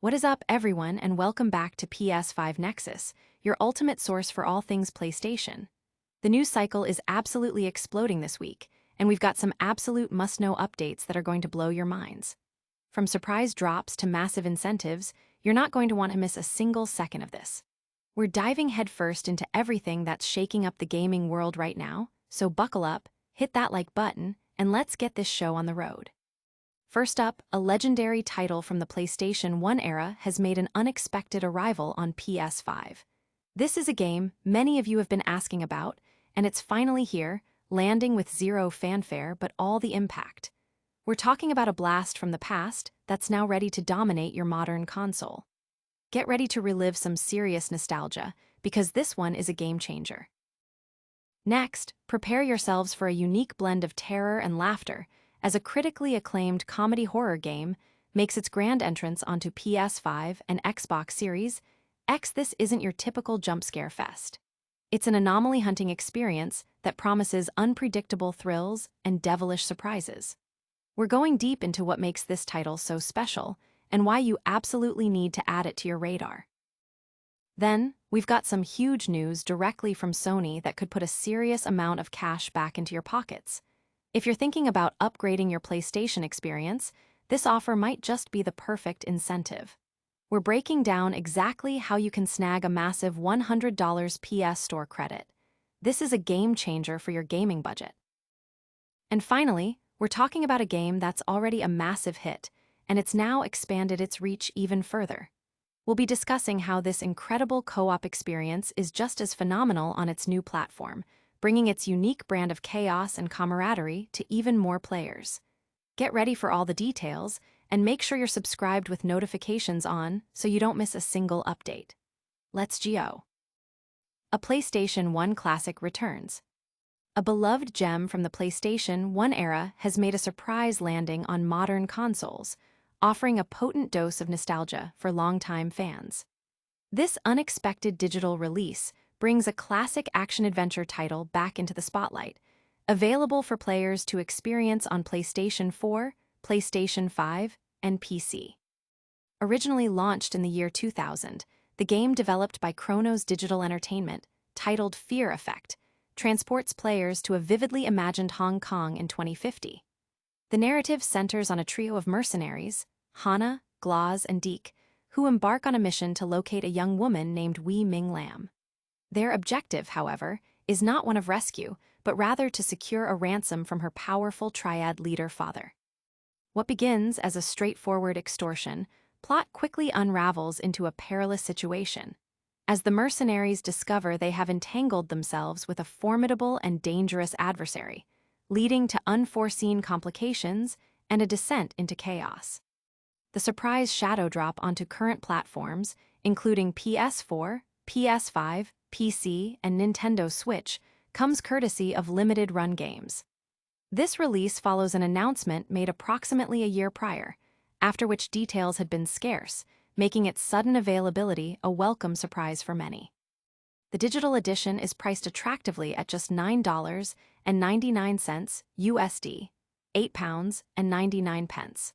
What is up, everyone, and welcome back to PS5 Nexus, your ultimate source for all things PlayStation. The news cycle is absolutely exploding this week, and we've got some absolute must-know updates that are going to blow your minds. From surprise drops to massive incentives, you're not going to want to miss a single second of this. We're diving headfirst into everything that's shaking up the gaming world right now, so buckle up, hit that like button, and let's get this show on the road. First up, a legendary title from the PlayStation 1 era has made an unexpected arrival on PS5. This is a game many of you have been asking about, and it's finally here, landing with zero fanfare but all the impact. We're talking about a blast from the past that's now ready to dominate your modern console. Get ready to relive some serious nostalgia, because this one is a game changer. Next, prepare yourselves for a unique blend of terror and laughter, as a critically acclaimed comedy horror game makes its grand entrance onto PS5 and Xbox Series X. This isn't your typical jump-scare fest. It's an anomaly-hunting experience that promises unpredictable thrills and devilish surprises. We're going deep into what makes this title so special and why you absolutely need to add it to your radar. Then, we've got some huge news directly from Sony that could put a serious amount of cash back into your pockets. If you're thinking about upgrading your PlayStation experience, this offer might just be the perfect incentive. We're breaking down exactly how you can snag a massive $100 PS Store credit. This is a game changer for your gaming budget. And finally, we're talking about a game that's already a massive hit, and it's now expanded its reach even further. We'll be discussing how this incredible co-op experience is just as phenomenal on its new platform, bringing its unique brand of chaos and camaraderie to even more players. Get ready for all the details, and make sure you're subscribed with notifications on so you don't miss a single update. Let's go. A PlayStation 1 classic returns. A beloved gem from the PlayStation 1 era has made a surprise landing on modern consoles, offering a potent dose of nostalgia for longtime fans. This unexpected digital release brings a classic action-adventure title back into the spotlight, available for players to experience on PlayStation 4, PlayStation 5, and PC. Originally launched in the year 2000, the game developed by Chronos Digital Entertainment, titled Fear Effect, transports players to a vividly imagined Hong Kong in 2050. The narrative centers on a trio of mercenaries, Hana, Glaz, and Deke, who embark on a mission to locate a young woman named Wei Ming Lam. Their objective, however, is not one of rescue, but rather to secure a ransom from her powerful triad leader father. What begins as a straightforward extortion plot quickly unravels into a perilous situation, as the mercenaries discover they have entangled themselves with a formidable and dangerous adversary, leading to unforeseen complications and a descent into chaos. The surprise shadow drop onto current platforms, including PS4, PS5, PC, and Nintendo Switch, comes courtesy of Limited Run Games. This release follows an announcement made approximately a year prior, after which details had been scarce, making its sudden availability a welcome surprise for many. The digital edition is priced attractively at just $9.99 USD, £8.99,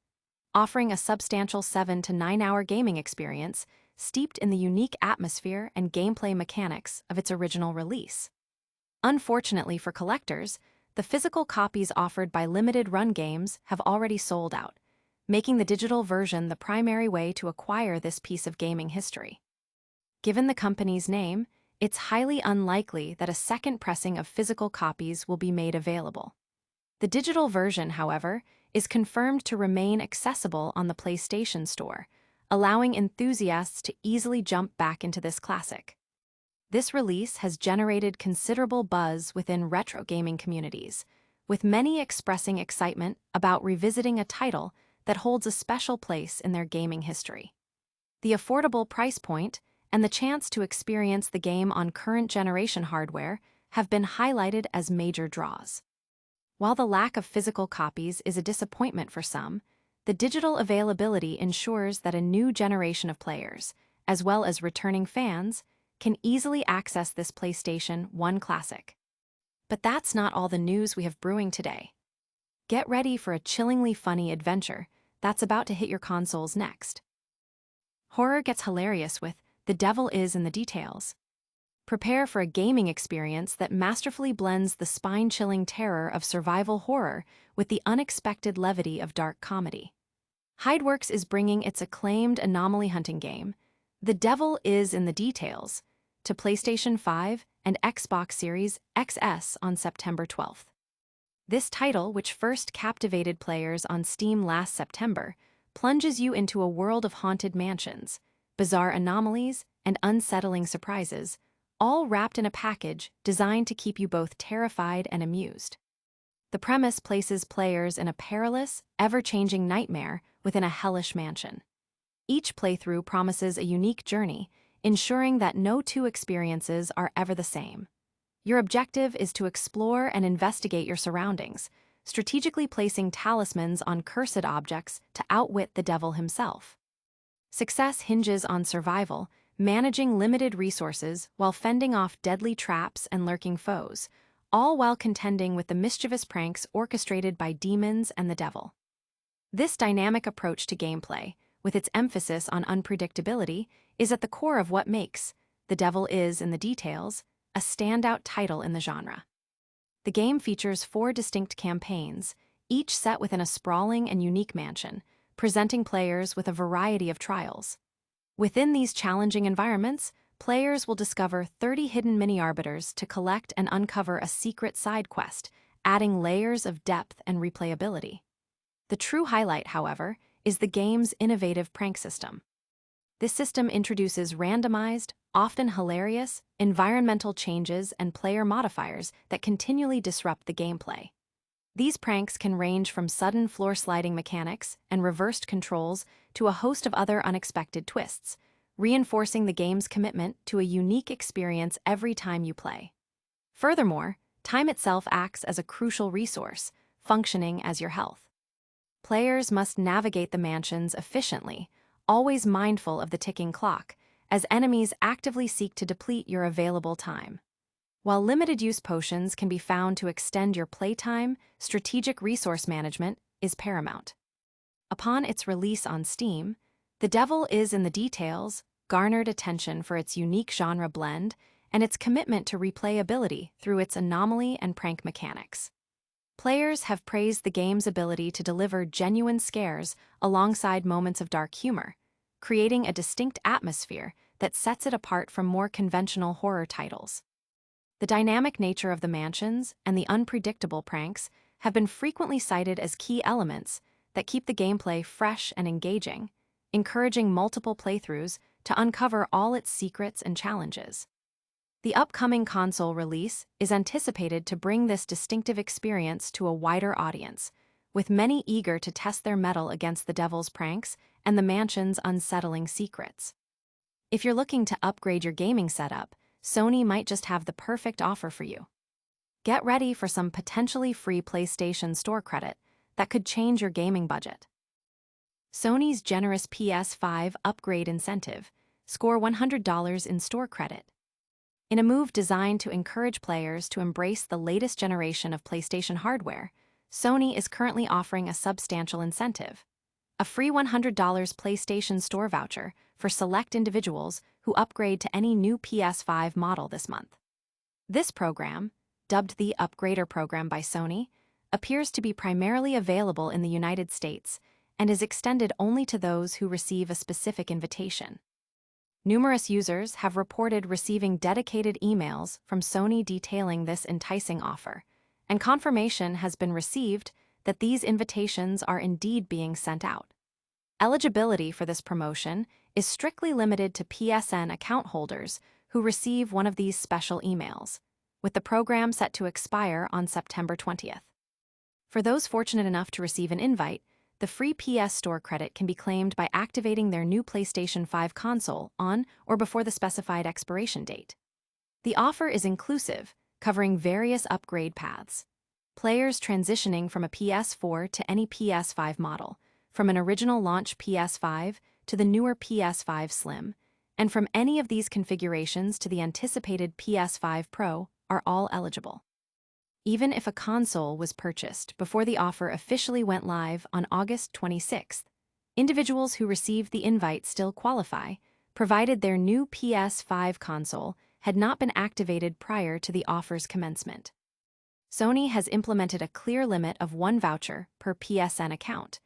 offering a substantial 7 to 9 hour gaming experience steeped in the unique atmosphere and gameplay mechanics of its original release. Unfortunately for collectors, the physical copies offered by Limited Run Games have already sold out, making the digital version the primary way to acquire this piece of gaming history. Given the company's name, it's highly unlikely that a second pressing of physical copies will be made available. The digital version, however, is confirmed to remain accessible on the PlayStation Store, allowing enthusiasts to easily jump back into this classic. This release has generated considerable buzz within retro gaming communities, with many expressing excitement about revisiting a title that holds a special place in their gaming history. The affordable price point and the chance to experience the game on current generation hardware have been highlighted as major draws. While the lack of physical copies is a disappointment for some, the digital availability ensures that a new generation of players, as well as returning fans, can easily access this PlayStation 1 classic. But that's not all the news we have brewing today. Get ready for a chillingly funny adventure that's about to hit your consoles next. Horror gets hilarious with The Devil Is in the Details. Prepare for a gaming experience that masterfully blends the spine-chilling terror of survival horror with the unexpected levity of dark comedy. Hideworks is bringing its acclaimed anomaly-hunting game, The Devil Is in the Details, to PlayStation 5 and Xbox Series XS on September 12th. This title, which first captivated players on Steam last September, plunges you into a world of haunted mansions, bizarre anomalies, and unsettling surprises, all wrapped in a package designed to keep you both terrified and amused. The premise places players in a perilous, ever-changing nightmare within a hellish mansion. Each playthrough promises a unique journey, ensuring that no two experiences are ever the same. Your objective is to explore and investigate your surroundings, strategically placing talismans on cursed objects to outwit the devil himself. Success hinges on survival, managing limited resources while fending off deadly traps and lurking foes, all while contending with the mischievous pranks orchestrated by demons and the devil. This dynamic approach to gameplay, with its emphasis on unpredictability, is at the core of what makes The Devil Is in the Details a standout title in the genre. The game features 4 distinct campaigns, each set within a sprawling and unique mansion, presenting players with a variety of trials. Within these challenging environments, players will discover 30 hidden mini-arbiters to collect and uncover a secret side quest, adding layers of depth and replayability. The true highlight, however, is the game's innovative prank system. This system introduces randomized, often hilarious, environmental changes and player modifiers that continually disrupt the gameplay. These pranks can range from sudden floor-sliding mechanics and reversed controls to a host of other unexpected twists, reinforcing the game's commitment to a unique experience every time you play. Furthermore, time itself acts as a crucial resource, functioning as your health. Players must navigate the mansions efficiently, always mindful of the ticking clock, as enemies actively seek to deplete your available time. While limited-use potions can be found to extend your playtime, strategic resource management is paramount. Upon its release on Steam, The Devil Is in the Details garnered attention for its unique genre blend and its commitment to replayability through its anomaly and prank mechanics. Players have praised the game's ability to deliver genuine scares alongside moments of dark humor, creating a distinct atmosphere that sets it apart from more conventional horror titles. The dynamic nature of the mansions and the unpredictable pranks have been frequently cited as key elements that keep the gameplay fresh and engaging, encouraging multiple playthroughs to uncover all its secrets and challenges. The upcoming console release is anticipated to bring this distinctive experience to a wider audience, with many eager to test their mettle against the devil's pranks and the mansion's unsettling secrets. If you're looking to upgrade your gaming setup, Sony might just have the perfect offer for you. Get ready for some potentially free PlayStation Store credit that could change your gaming budget. Sony's generous PS5 upgrade incentive: score $100 in store credit. In a move designed to encourage players to embrace the latest generation of PlayStation hardware, Sony is currently offering a substantial incentive: a free $100 PlayStation Store voucher for select individuals who upgrade to any new PS5 model this month. This program, dubbed the Upgrader Program by Sony, appears to be primarily available in the United States and is extended only to those who receive a specific invitation. Numerous users have reported receiving dedicated emails from Sony detailing this enticing offer, and confirmation has been received that these invitations are indeed being sent out. Eligibility for this promotion is strictly limited to PSN account holders who receive one of these special emails, with the program set to expire on September 20th. For those fortunate enough to receive an invite, the free PS Store credit can be claimed by activating their new PlayStation 5 console on or before the specified expiration date. The offer is inclusive, covering various upgrade paths. Players transitioning from a PS4 to any PS5 model, from an original launch PS5 to the newer PS5 Slim, and from any of these configurations to the anticipated PS5 Pro, are all eligible. Even if a console was purchased before the offer officially went live on August 26th, Individuals who received the invite still qualify, provided their new PS5 console had not been activated prior to the offer's commencement. Sony has implemented a clear limit of 1 voucher per PSN account,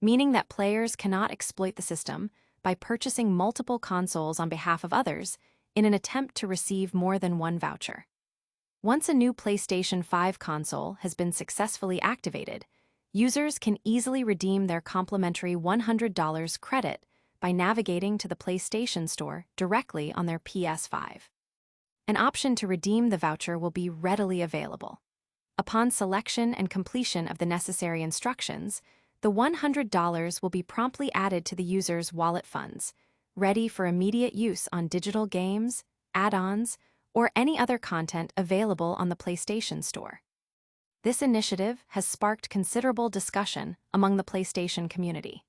meaning that players cannot exploit the system by purchasing multiple consoles on behalf of others in an attempt to receive more than 1 voucher. Once a new PlayStation 5 console has been successfully activated, users can easily redeem their complimentary $100 credit by navigating to the PlayStation Store directly on their PS5. An option to redeem the voucher will be readily available. Upon selection and completion of the necessary instructions, the $100 will be promptly added to the user's wallet funds, ready for immediate use on digital games, add-ons, or any other content available on the PlayStation Store. This initiative has sparked considerable discussion among the PlayStation community.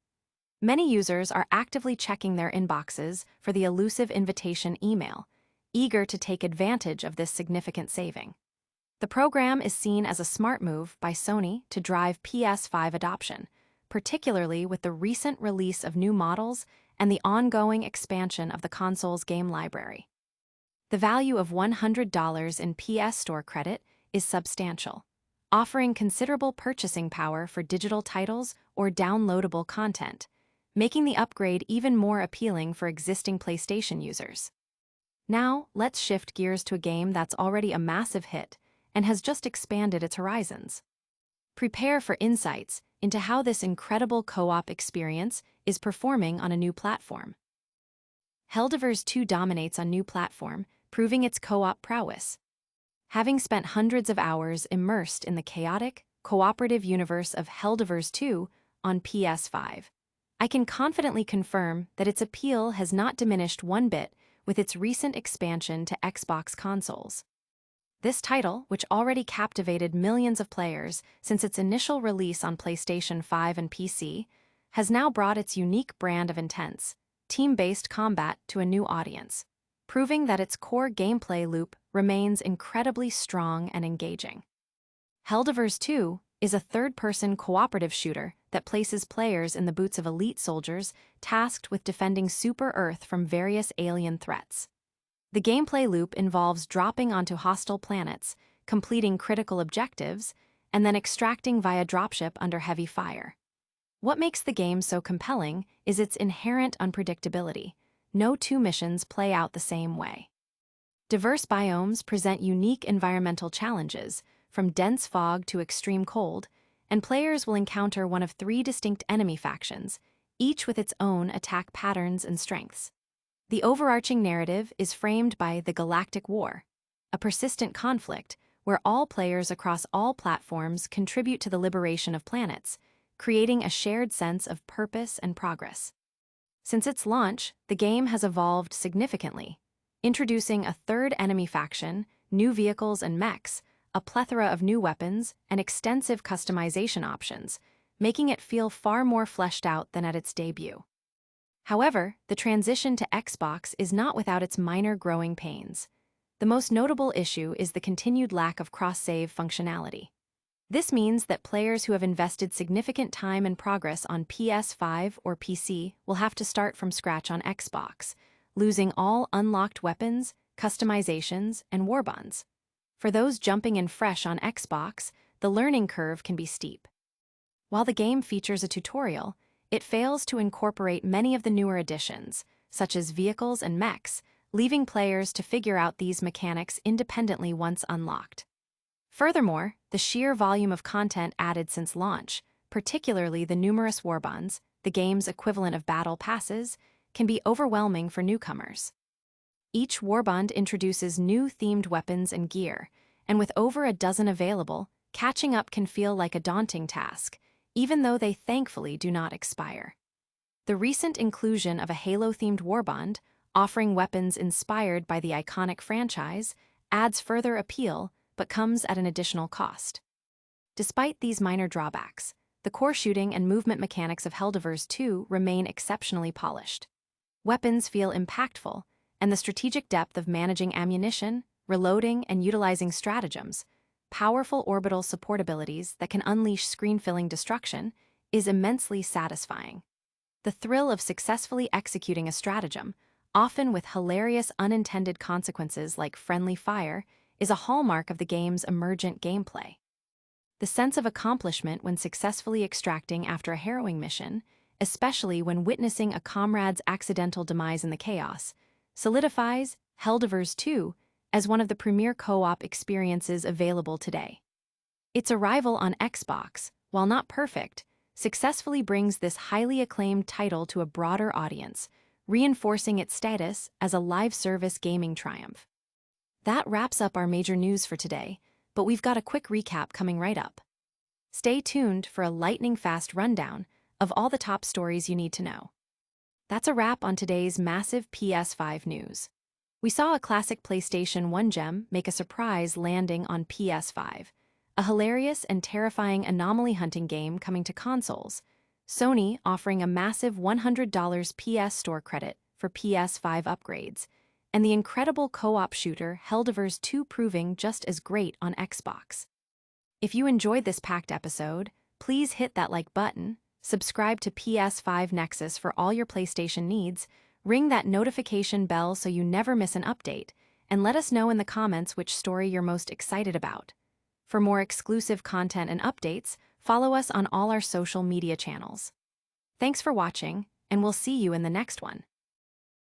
Many users are actively checking their inboxes for the elusive invitation email, eager to take advantage of this significant saving. The program is seen as a smart move by Sony to drive PS5 adoption, particularly with the recent release of new models and the ongoing expansion of the console's game library. The value of $100 in PS Store credit is substantial, offering considerable purchasing power for digital titles or downloadable content, making the upgrade even more appealing for existing PlayStation users. Now, let's shift gears to a game that's already a massive hit and has just expanded its horizons. Prepare for insights into how this incredible co-op experience is performing on a new platform. Helldivers 2 dominates on new platform, proving its co-op prowess. Having spent hundreds of hours immersed in the chaotic, cooperative universe of Helldivers 2 on PS5, I can confidently confirm that its appeal has not diminished one bit with its recent expansion to Xbox consoles. This title, which already captivated millions of players since its initial release on PlayStation 5 and PC, has now brought its unique brand of intense, team-based combat to a new audience, proving that its core gameplay loop remains incredibly strong and engaging. Helldivers 2 is a third-person cooperative shooter that places players in the boots of elite soldiers tasked with defending Super Earth from various alien threats. The gameplay loop involves dropping onto hostile planets, completing critical objectives, and then extracting via dropship under heavy fire. What makes the game so compelling is its inherent unpredictability. No two missions play out the same way. Diverse biomes present unique environmental challenges, from dense fog to extreme cold, and players will encounter one of 3 distinct enemy factions, each with its own attack patterns and strengths. The overarching narrative is framed by the Galactic War, a persistent conflict where all players across all platforms contribute to the liberation of planets, creating a shared sense of purpose and progress. Since its launch, the game has evolved significantly, introducing a 3rd enemy faction, new vehicles and mechs, a plethora of new weapons, and extensive customization options, making it feel far more fleshed out than at its debut. However, the transition to Xbox is not without its minor growing pains. The most notable issue is the continued lack of cross-save functionality. This means that players who have invested significant time and progress on PS5 or PC will have to start from scratch on Xbox, losing all unlocked weapons, customizations, and warbonds. For those jumping in fresh on Xbox, the learning curve can be steep. While the game features a tutorial, it fails to incorporate many of the newer additions, such as vehicles and mechs, leaving players to figure out these mechanics independently once unlocked. Furthermore, the sheer volume of content added since launch, particularly the numerous warbonds, the game's equivalent of battle passes, can be overwhelming for newcomers. Each warbond introduces new themed weapons and gear, and with over a dozen available, catching up can feel like a daunting task, even though they thankfully do not expire. The recent inclusion of a Halo-themed warbond, offering weapons inspired by the iconic franchise, adds further appeal but comes at an additional cost. Despite these minor drawbacks, the core shooting and movement mechanics of Helldivers 2 remain exceptionally polished. Weapons feel impactful, and the strategic depth of managing ammunition, reloading, and utilizing stratagems, powerful orbital support abilities that can unleash screen-filling destruction, is immensely satisfying. The thrill of successfully executing a stratagem, often with hilarious unintended consequences like friendly fire, is a hallmark of the game's emergent gameplay. The sense of accomplishment when successfully extracting after a harrowing mission, especially when witnessing a comrade's accidental demise in the chaos, solidifies Helldivers 2 as one of the premier co-op experiences available today. Its arrival on Xbox, while not perfect, successfully brings this highly acclaimed title to a broader audience, reinforcing its status as a live-service gaming triumph. That wraps up our major news for today, but we've got a quick recap coming right up. Stay tuned for a lightning-fast rundown of all the top stories you need to know. That's a wrap on today's massive PS5 news. We saw a classic PlayStation 1 gem make a surprise landing on PS5, a hilarious and terrifying anomaly-hunting game coming to consoles, Sony offering a massive $100 PS Store credit for PS5 upgrades, and the incredible co-op shooter Helldivers 2 proving just as great on Xbox. If you enjoyed this packed episode, please hit that like button, subscribe to PS5 Nexus for all your PlayStation needs, ring that notification bell so you never miss an update, and let us know in the comments which story you're most excited about. For more exclusive content and updates, follow us on all our social media channels. Thanks for watching, and we'll see you in the next one.